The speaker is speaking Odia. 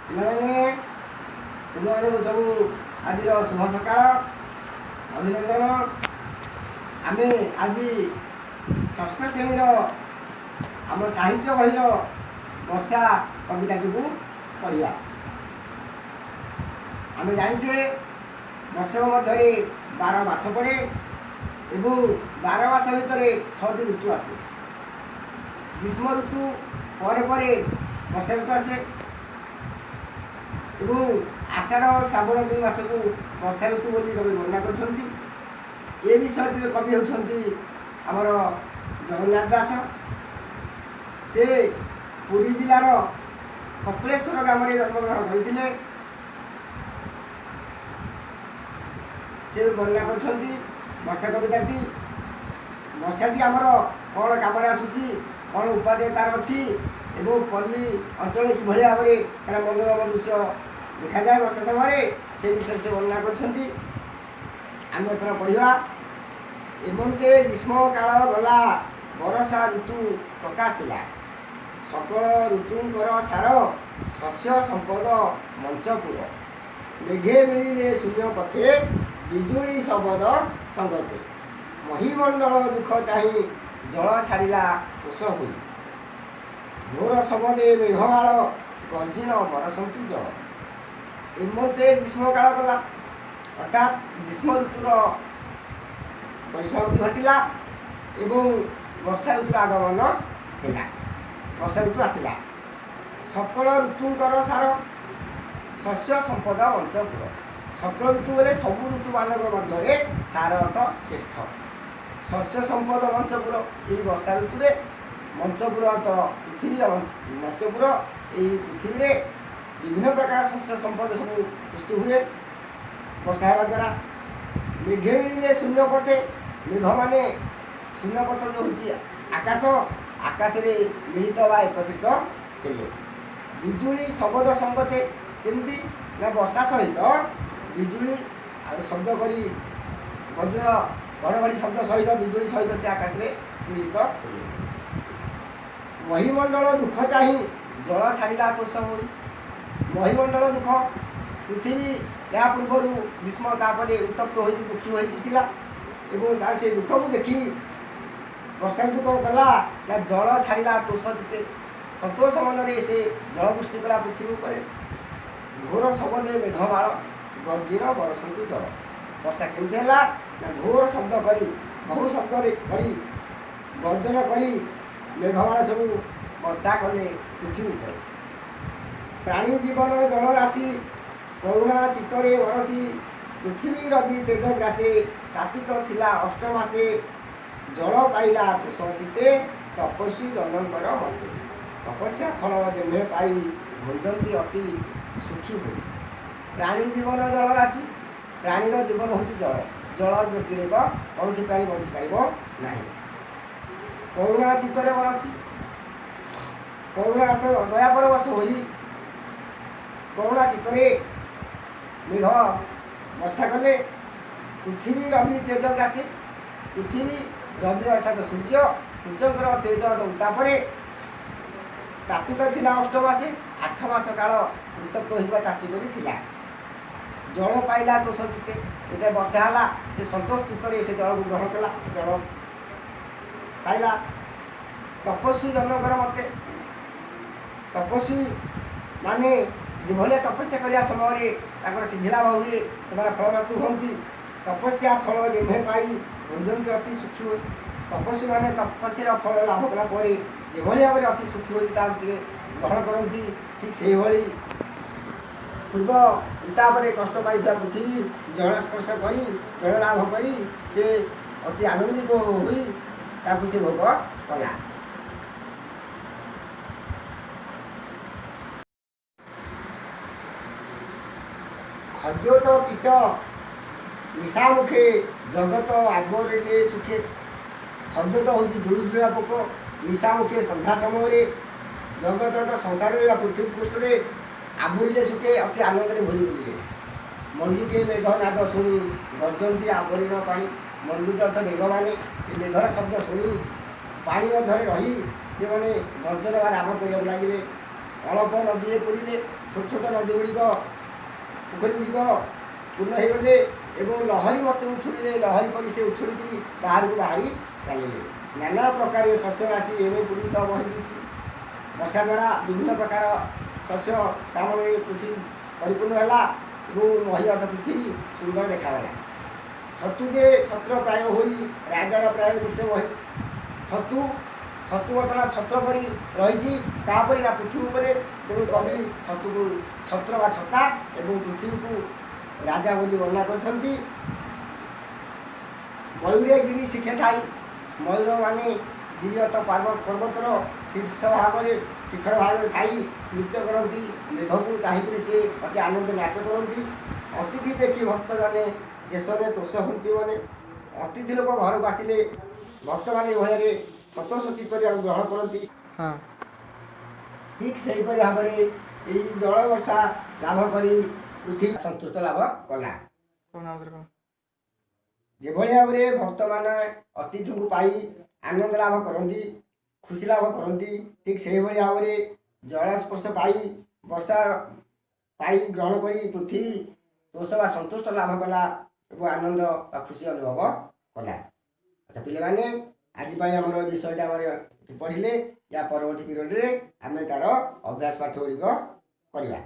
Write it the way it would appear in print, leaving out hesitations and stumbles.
ପିଲାମାନେ ତୁମମାନଙ୍କୁ ସବୁ ଆଜିର ଶୁଭ ସକାଳ ଅଭିନନ୍ଦନ। ଆମେ ଆଜି ଷଷ୍ଠ ଶ୍ରେଣୀର ଆମ ସାହିତ୍ୟ ବହିର ବର୍ଷା କବିତାଟିକୁ ପଢ଼ିବା। ଆମେ ଜାଣିଛେ ବର୍ଷକ ମଧ୍ୟରେ 12 ମାସ ପଡ଼େ ଏବଂ 12 ମାସ ଭିତରେ 6ଟି ଋତୁ ଆସେ। ଗ୍ରୀଷ୍ମ ଋତୁ ପରେ ପରେ ବର୍ଷା ଋତୁ ଆସେ ଏବଂ ଆଷାଢ଼ ଶ୍ରାବଣ 2 ମାସକୁ ବର୍ଷା ଋତୁ ବୋଲି କବି ବର୍ଣ୍ଣନା କରିଛନ୍ତି। ଏ ବିଷୟଟିରେ କବି ହେଉଛନ୍ତି ଆମର ଜଗନ୍ନାଥ ଦାସ। ସେ ପୁରୀ ଜିଲ୍ଲାର କପିଳେଶ୍ୱର ଗ୍ରାମରେ ଜନ୍ମଗ୍ରହଣ କରିଥିଲେ। ସେ ବର୍ଣ୍ଣନା କରିଛନ୍ତି ବର୍ଷା କବିତାଟି। ବର୍ଷାଟି ଆମର କ'ଣ କାମରେ ଆସୁଛି, କ'ଣ ଉପାଦେୟ ତା'ର ଅଛି ଏବଂ ପଲ୍ଲୀ ଅଞ୍ଚଳରେ କିଭଳି ଭାବରେ ତା'ର ମନୋରମ ଦୃଶ୍ୟ ଦେଖାଯାଏ ବର୍ଷା ସମୟରେ, ସେ ବିଷୟରେ ସେ ବର୍ଣ୍ଣନା କରିଛନ୍ତି। ଆମେ ଏଥର ପଢ଼ିବା। ଏମନ୍ତେ ଗ୍ରୀଷ୍ମ କାଳ ଗଲା, ବରଷା ଋତୁ ପ୍ରକାଶିଲା। ସକଳ ଋତୁଙ୍କର ସାର, ଶସ୍ୟ ସମ୍ପଦ ମଞ୍ଚପୁର। ମେଘେ ମିଳିଲେ ଶୂନ୍ୟ ପଥେ, ବିଜୁଳି ଶବଦ ସଙ୍ଗତେ। ମହିମଣ୍ଡଳ ଦୁଃଖ ଚାହିଁ, ଜଳ ଛାଡ଼ିଲା ତୋଷ ହୋଇ। ଘୋର ଶବଦେ ମେଘମାଳ, ଗର୍ଜିନ ବରସନ୍ତି ଜଳ। ଏମନ୍ତେ ଗ୍ରୀଷ୍ମ କାଳ ଗଲା, ଅର୍ଥାତ୍ ଗ୍ରୀଷ୍ମ ଋତୁର ପରିସମାପ୍ତି ଘଟିଲା ଏବଂ ବର୍ଷା ଋତୁର ଆଗମନ ହେଲା। ବର୍ଷା ଋତୁ ଆସିଲା। ସକଳ ଋତୁଙ୍କର ସାର, ଶସ୍ୟ ସମ୍ପଦ ମଞ୍ଚପୁର। ସକଳ ଋତୁ ବୋଲେ ସବୁ ଋତୁମାନଙ୍କ ମଧ୍ୟରେ ସାର ଅର୍ଥ ଶ୍ରେଷ୍ଠ। ଶସ୍ୟ ସମ୍ପଦ ମଞ୍ଚପୁର, ଏହି ବର୍ଷା ଋତୁରେ ମଞ୍ଚପୁର ଅର୍ଥ ପୃଥିବୀ, ମର୍ତ୍ତ୍ୟପୁର, ଏହି ପୃଥିବୀରେ ବିଭିନ୍ନ ପ୍ରକାର ଶସ୍ୟ ସମ୍ପଦ ସବୁ ସୃଷ୍ଟି ହୁଏ ବର୍ଷା ହେବା ଦ୍ୱାରା। ମେଘେ ମିଳିଲେ ଶୂନ୍ୟ ପଥେ, ମେଘ ମାନେ ଶୂନ୍ୟ ପଥ ଯେଉଁ ହେଉଛି ଆକାଶ, ଆକାଶରେ ମିଳିତ ବା ଏକତ୍ରିତ ହେଲେ। ବିଜୁଳି ଶବଦ ସଙ୍ଗତେ, କେମିତି ନା ବର୍ଷା ସହିତ ବିଜୁଳି ଆଉ ଶବ୍ଦ କରି ବଜ୍ର ଘଡ଼ଘଡ଼ି ଶବ୍ଦ ସହିତ ବିଜୁଳି ସହିତ ସେ ଆକାଶରେ ମିଳିତ ହେଲେ। ମହିମଣ୍ଡଳ ଦୁଃଖ ଚାହିଁ, ଜଳ ଛାଡ଼ିଲା ତୋଷ ହୋଇ। ମହିମଣ୍ଡଳ ଦୁଃଖ, ପୃଥିବୀ ଏହା ପୂର୍ବରୁ ଗ୍ରୀଷ୍ମ ତାପରେ ଉତ୍ତପ୍ତ ହୋଇ ଦୁଃଖୀ ହୋଇକି ଥିଲା ଏବଂ ତାର ସେ ଦୁଃଖକୁ ଦେଖି ବର୍ଷା ଋତୁ କ'ଣ କଲା ନା ଜଳ ଛାଡ଼ିଲା ତୋଷ ଚିତେ। ସନ୍ତୋଷ ମନରେ ସେ ଜଳବୃଷ୍ଟି କଲା ପୃଥିବୀ ଉପରେ। ଘୋର ଶବଦେ ମେଘମାଳ, ଗର୍ଜିନ ବରସନ୍ତି ଜଳ। ବର୍ଷା କେମିତି ହେଲା ନା ଘୋର ଶବ୍ଦ କରି, ବହୁ ଶବ୍ଦରେ କରି, ଗର୍ଜନ କରି ମେଘମାଳ ସବୁ ବର୍ଷା କଲେ ପୃଥିବୀ ଉପରେ। ପ୍ରାଣୀ ଜୀବନ ଜଳ ରାଶି, କରୁଣା ଚିତ୍ତରେ ବରସି। ପୃଥିବୀ ରବି ତେଜ ଗ୍ରାସେ, ତାପିତ ଥିଲା ଅଷ୍ଟମାସେ। ଜଳ ପାଇଲା ତୋଷ ଚିତେ, ତପସ୍ୱୀ ଜନଙ୍କର ମତେ। ତପସ୍ୟା ଫଳ ଯେହ୍ନେ ପାଇ, ଭୁଞ୍ଜନ୍ତି ଅତି ସୁଖୀ ହୋଇ। ପ୍ରାଣୀ ଜୀବନ ଜଳ ରାଶି, ପ୍ରାଣୀର ଜୀବନ ହେଉଛି ଜଳ। ଜଳ ବ୍ୟତିରେକ କୌଣସି ପ୍ରାଣୀ ବଞ୍ଚିପାରିବ ନାହିଁ। କରୁଣା ଚିତ୍ତରେ ବରସି, କରୁଣା ଅର୍ଥ ଦୟା ପରବଶ ହୋଇ କରୁଣା ଚିତ୍ତରେ ମେଘ ବର୍ଷା କଲେ। ପୃଥିବୀ ରବି ତେଜ ଗ୍ରାସେ, ପୃଥିବୀ ରବି ଅର୍ଥାତ୍ ସୂର୍ଯ୍ୟ, ସୂର୍ଯ୍ୟଙ୍କର ତେଜ ଉତ୍ତାପରେ ତାପିତ ଥିଲା ଅଷ୍ଟମାସେ, 8 ମାସ କାଳ ଉତ୍ତପ୍ତ ହୋଇବା ତାତି କରି ଥିଲା। ଜଳ ପାଇଲା ତୋଷ ଚିତେ, ଯେତେବେଳେ ବର୍ଷା ହେଲା ସେ ସନ୍ତୋଷ ଚିତ୍ତରେ ସେ ଜଳକୁ ଗ୍ରହଣ କଲା, ଜଳ ପାଇଲା। ତପସ୍ୱୀ ଜନଙ୍କର ମତେ, ତପସ୍ୱୀ ମାନେ ଯେଭଳିଆ ତପସ୍ୟା କରିବା ସମୟରେ ତାଙ୍କର ସିଦ୍ଧି ଲାଭ ହୁଏ, ସେମାନେ ଫଳପ୍ରାପ୍ତ ହୁଅନ୍ତି। ତପସ୍ୟା ଫଳ ଯେହ୍ନେ ପାଇ, ଭୁଞ୍ଜନ୍ତି ଅତି ସୁଖୀ ହୋଇ। ତପସ୍ୱୀମାନେ ତପସ୍ୟାର ଫଳ ଲାଭ କଲା ପରେ ଯେଭଳି ଭାବରେ ଅତି ସୁଖୀ ହୋଇ ତାକୁ ସେ ଗ୍ରହଣ କରନ୍ତି, ଠିକ୍ ସେହିଭଳି ପୂର୍ବ ତାପରେ କଷ୍ଟ ପାଇଥିବା ପୃଥିବୀ ଜଳ ସ୍ପର୍ଶ କରି, ଜଳ ଲାଭ କରି ସେ ଅତି ଆନନ୍ଦିତ ହୋଇ ତାକୁ ସେ ଭୋଗ କଲା। ଖଦ୍ୟୋତ କୀଟ ନିଶାମୁଖେ, ଜଗତ ଆବରିଲେ ସୁଖେ। ଖଦ୍ୟୋତ ହେଉଛି ଝୁଳୁଝୁଳିଆ ପୋକ, ନିଶାମୁଖେ ସନ୍ଧ୍ୟା ସମୟରେ, ଜଗତ ସଂସାରରେ ବା ପୃଥିବୀ ପୃଷ୍ଠରେ ଆବରିଲେ ସୁଖେ ଅତି ଆନନ୍ଦରେ ଭରି ବୁଲିଲେ। ମଣ୍ଡୁକେ ମେଘ ନାଦ ଶୁଣି, ଗର୍ଜନ୍ତି ଆବରିଣ ପାଣି। ମଣ୍ଡୁକ ଅର୍ଥ ମେଘମାନେ, ଏ ମେଘର ଶବ୍ଦ ଶୁଣି ପାଣି ମଧ୍ୟରେ ରହି ସେମାନେ ଗର୍ଜନ ବା ନାମ କରିବାକୁ ଲାଗିଲେ। ଅଳପ ନଦୀରେ ପୁରିଲେ ଛୋଟ ଛୋଟ ନଦୀ ଗୁଡ଼ିକ ପୋଖରୀ ଗୁଡ଼ିକ ପୂର୍ଣ୍ଣ ହୋଇଗଲେ ଏବଂ ଲହରୀ ମୋତେ ଉଛୁଳିଲେ ଲହରୀ ପରି ସେ ଉଛୁଳିକି ବାହାରକୁ ବାହାରି ଚାଲିଲେ। ନାନା ପ୍ରକାର ଶସ୍ୟ ରାଶି ଏଣେ ପୂରିତ ବହିଦିଶି ବର୍ଷା ଦ୍ୱାରା ବିଭିନ୍ନ ପ୍ରକାର ଶସ୍ୟ ସାମଗ୍ରୀ ପୃଥିବୀ ପରିପୂର୍ଣ୍ଣ ହେଲା ଏବଂ ମହି ଅର୍ଥ ପୃଥିବୀ ସୁନ୍ଦର ଦେଖାଗଲା। ଛତୁ ଯେ ଛତ୍ର ପ୍ରାୟ ହୋଇ ରାଜାର ପ୍ରାୟ ଦିଶେ ମହି। ଛତୁ ବର୍ତ୍ତମାନ ଛତ୍ର ପରି ରହିଛି ତାପରେ ନା ପୃଥିବୀ ଉପରେ। ତେଣୁ କବି ଛତୁକୁ ଛତ୍ର ବା ଛତା ଏବଂ ପୃଥିବୀକୁ ରାଜା ବୋଲି ବର୍ଣ୍ଣନା କରିଛନ୍ତି। ମୟୂରେ ଗିରି ଶିଖେ ଥାଇ ମୟୂରମାନେ ଗିରିଅତ ପର୍ବତର ଶୀର୍ଷ ଭାବରେ ଶିଖର ଭାବରେ ଥାଇ ନୃତ୍ୟ କରନ୍ତି। ମେଘକୁ ଚାହିଁକରି ସେ ଅତି ଆନନ୍ଦ ନାଚ କରନ୍ତି। ଅତିଥି ଦେଖି ଭକ୍ତମାନେ ଯେସନେ ତୋଷ ହୁଅନ୍ତି ମାନେ ଅତିଥି ଲୋକ ଘରକୁ ଆସିଲେ ଭକ୍ତମାନେ ଏଭଳିଆରେ ସନ୍ତୋଷ ଚିତ୍ତରେ ଗ୍ରହଣ କରନ୍ତି। ଠିକ୍ ସେହିପରି ଭାବରେ ଏହି ଜଳ ବର୍ଷା ଲାଭ କରି ପୃଥିବୀ ସନ୍ତୁଷ୍ଟ ଲାଭ କଲା। ଯେଭଳି ଭାବରେ ଭକ୍ତମାନେ ଅତିଥିଙ୍କୁ ପାଇ ଆନନ୍ଦ ଲାଭ କରନ୍ତି, ଖୁସି ଲାଭ କରନ୍ତି, ଠିକ୍ ସେହିଭଳି ଭାବରେ ଜଳ ସ୍ପର୍ଶ ପାଇ ବର୍ଷା ପାଇ ଗ୍ରହଣ କରି ପୃଥିବୀ ତୋଷ ବା ସନ୍ତୁଷ୍ଟ ଲାଭ କଲା ଏବଂ ଆନନ୍ଦ ବା ଖୁସି ଅନୁଭବ କଲା। ଆଚ୍ଛା ପିଲାମାନେ, ଆଜି ପାଇଁ ଆମର ବିଷୟଟା ଆମର ପଢ଼ିଲେ। ୟା ପରବର୍ତ୍ତୀ ପିରିୟଡ଼ରେ ଆମେ ତାର ଅଭ୍ୟାସ ପାଠ ଗୁଡ଼ିକ କରିବା।